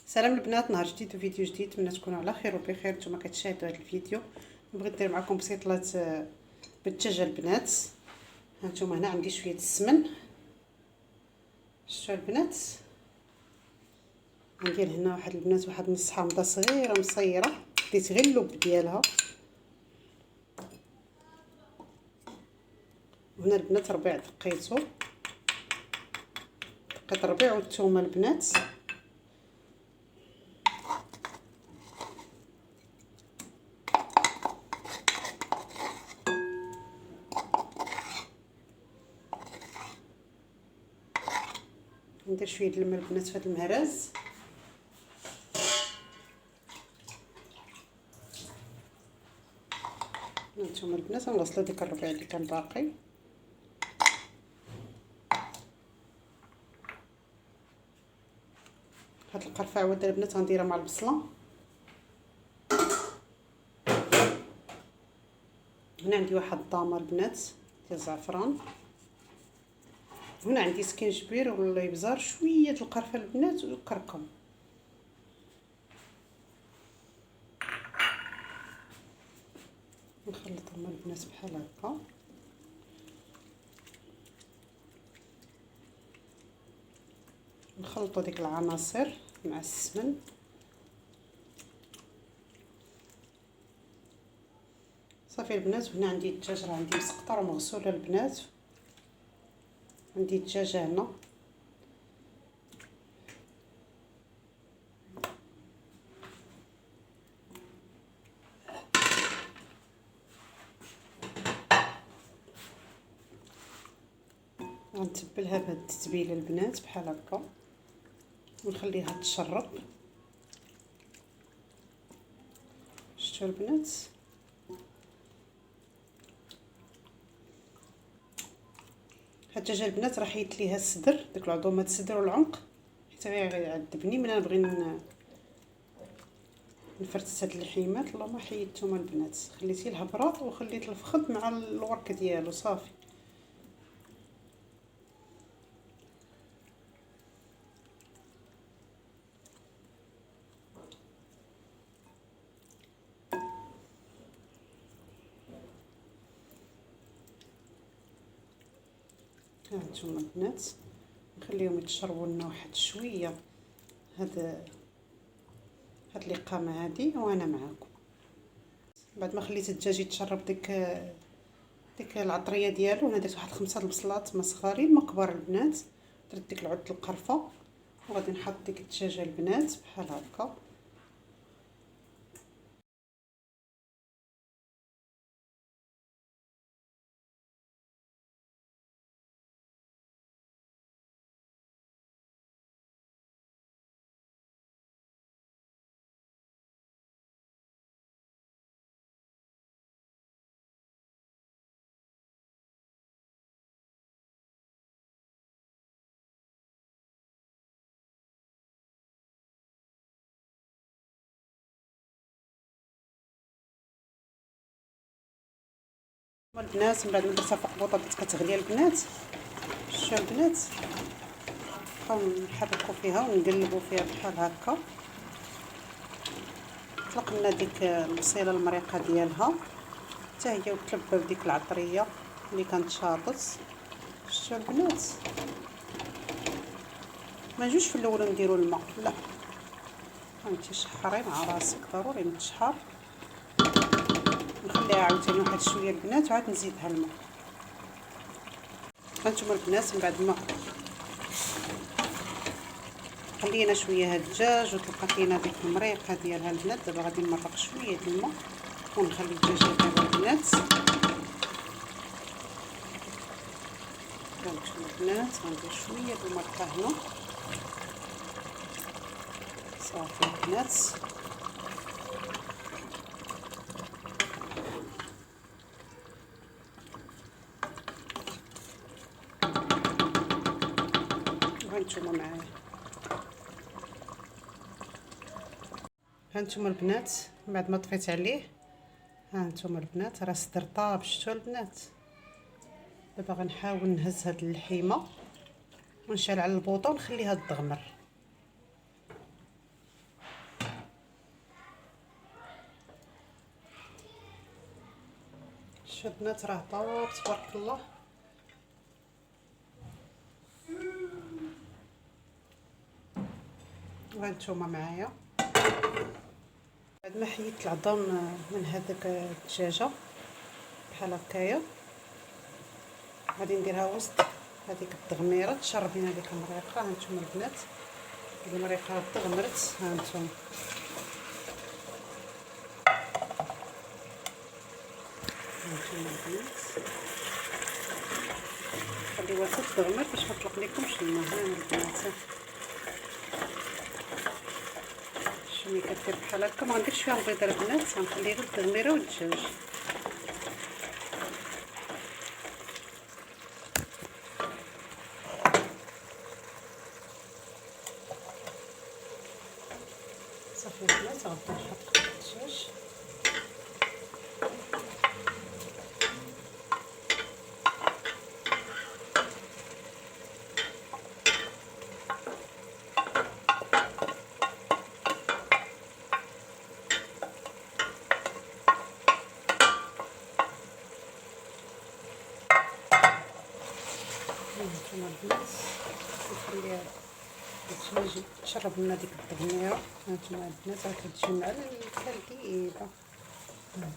سلام البنات، نهار جديد وفيديو جديد. نتمنى تكونوا على خير وبخير. نتوما كتشاهدوا هذا الفيديو. بغيت ندير معكم بسيطلات بالدجاجه البنات. هانتوما هنا عندي شويه السمن، شفتوا البنات. ندير هنا واحد البنات واحد نص حامضه صغيره مصيره، ديت غير اللب ديالها. وهنا البنات ربيع دقيتو، دقيت الربيع والثومه البنات. ندير شويه الماء البنات في هذا المهراز. هانتوما البنات غنغسلوا ديك الربيع اللي كان باقي. هاد القرفه عوض البنات غنديرها مع البصله. هنا عندي واحد الضامه البنات ديال الزعفران. هنا عندي سكينجبير ولا الابزار، شويه د القرفه البنات والكركم. نخلطهم البنات بحال هكا. نخلطوا ديك العناصر مع السمن. صافي البنات. وهنا عندي الدجاج، راه عندي مسقطه ومغسوله البنات. عندي الدجاجه هنا، غنتبلها بهاد التتبيله البنات بحال هكا ونخليها تشرب. شفتوا البنات. هاد الدجاجه البنات راه حيدت ليها الصدر، داك العظومه الصدر والعنق، حيت غيعذبني من نبغي نفرتت هاد اللحيمات. اللهم حيدتهم البنات، خليتي الهبره وخليت الفخذ مع الورك ديالو صافي. هانتوما البنات نخليهم يتشربوا لنا واحد شويه هاد الاقامه هادي وانا معاكم. بعد ما خليت الدجاج يتشرب ديك العطريه ديالو، انا درت واحد 5 البصلات ما صغارين ما كبار البنات. درت ديك العود القرفه وغادي نحط ديك الدجاجه البنات بحال هكا. البنات من بعد ما درتها فوق البوطه بدات كتغلي البنات. شفتوا البنات، نبقاو نحركوا فيها ونقلبوا فيها بحال هكا. طلقنا ديك البصيله المريقه ديالها حتى هي وتلبى بديك العطريه اللي كانت شاطت. شفتوا البنات. ما نجوش في الاول نديروا الماء، لا انت شحري مع راسك، ضروري نتشحر. نخليها عاوتاني واحد شويه البنات وعاد نزيدها الماء. هانتوما البنات من بعد ما خلينا شويه هاد الدجاج وطلقت لينا ديك المريقه ديالها البنات، دابا غادي نمرق شويه د الماء ونخلي الدجاج دابا البنات. هانتوما البنات غندير شويه د المرقه هنا صافي البنات. هانتوما معايا، هانتوما البنات من بعد ما طفيت عليه، هانتوما البنات راه صدر طاب. شفتوا البنات. دابا غنحاول نهز هاد اللحيمه ونشعل على البوطه ونخليها تدغمر. شوف البنات راه طاب تبارك الله. وهانتوما معايا بعد ما حيدت العظام من هذاك الدجاجه بحال هكايا، غادي نديرها وسط هذيك التغميره. تشربين هذيك المريقه. هانتوما البنات المريقه تغمرت. هانتوما البنات خليوها تغمر باش ما تطلق لكمش الماء. ها البنات ملي كدير بحال هكا ما غنديرش فيها البيض البنات، غنخلي غير التغميره والدجاج. صافي البنات غنبدا نحط الدجاج. هانتوما البنات نخليها الدجاج تشرب لنا ديك التغميره. هانتوما البنات راه كتجي مع الكلكيبه. هانتوما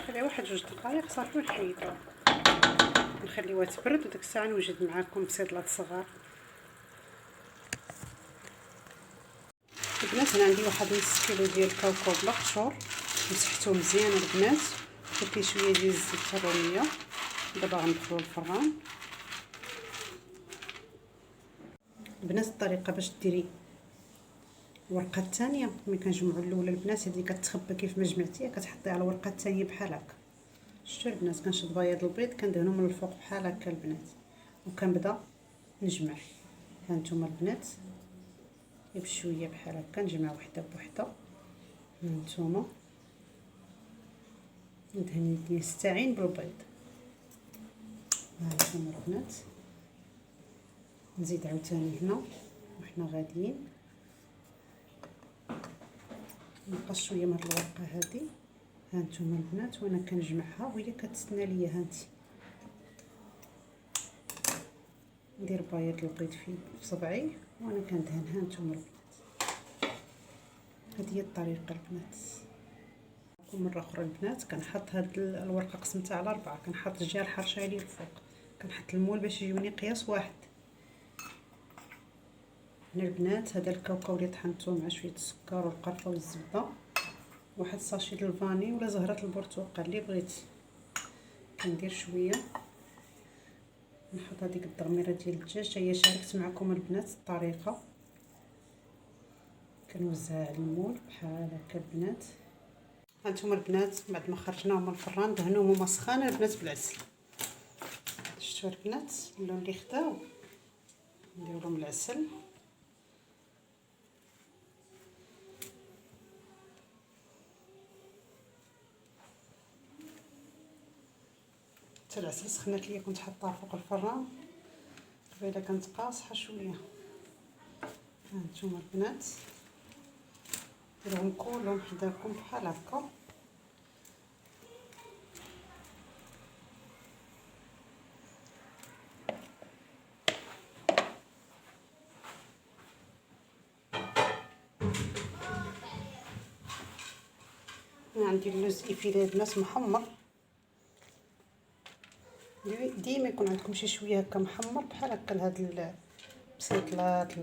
خليها واحد جوج دقائق صافي ونحيدوها نخليوها تبرد، وديك الساعه نوجد معاكم بصيدلات صغار. البنات هنا عندي واحد نص كيلو ديال الكاوكاو بلا قشور، مسحته مزيان البنات، درت فيه شويه ديال الزيت الروميه. دابا غندخلو الفران. البنات الطريقه باش ديري الورقه الثانيه ملي كنجمعوا الاولى البنات هذه كتخبى كيف ما جمعتيها كتحطيها على الورقه الثانيه بحال هكا. شفتوا البنات كنشد بياض البيض كندهنو من الفوق بحال هكا البنات وكنبدا نجمع. هانتوما البنات بشويه بحال هكا نجمع وحده بوحده. هانتوما ندهن يدي نستعين بالبيض. هانتوما البنات نزيد عاوتاني هنا وحنا غاديين نقص شويه من الورقه هذه. هانتوما البنات وانا كنجمعها وهي كتسنى ليا. هانتي ندير بياض البيض في صبعي وانا كندهن. هانتوما البنات هذه هي الطريقه البنات. مره اخرى البنات كنحط هاد الورقه قسمتها على 4، كنحط الجهه الحرشه لي الفوق، كنحط المول باش يجيوني قياس واحد. هنا البنات هذا الكاوكاو اللي طحنته مع شويه السكر والقرفه والزبده، واحد ساشي ديال الفاني ولا زهره البرتقال اللي بغيتي. كندير شويه نحط هذيك التغميره ديال الدجاج. هي شاركت معكم البنات الطريقه، كنوزعها على المول بحال هكا البنات. هانتوما البنات بعد ما خرجناهم من الفران دهنوهم هما سخانه البنات بالعسل. شفتوا البنات اللون اللي خداو. نديرو لهم العسل. حتى العسل سخنات ليا كنت حاطاه فوق الفران قبيله كانت قاصحه شويه. هانتوما البنات ديروهم كلهم حداكم بحال هكا. انا عندي اللوز افيلي البنات محمر، ديما يكون عندكم شي شويه هكا محمر بحال هكا لهاد البسيطلات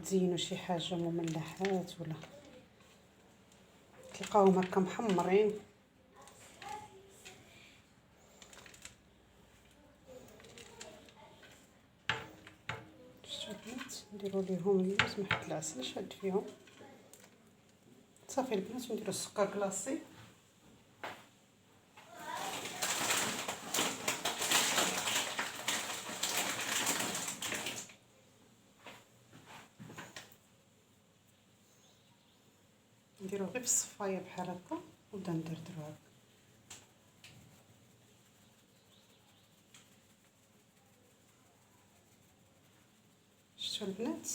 تزينوا شي حاجه مملحات ولا تلقاوهم هكا محمرين. نديروا ليهم اللوز مع العسل شاد فيهم. صافي البنات نديروا السكر كلاصي. نديرو غير في الصفايه بحال هكا ونبدا ندردروها. شفتوا البنات.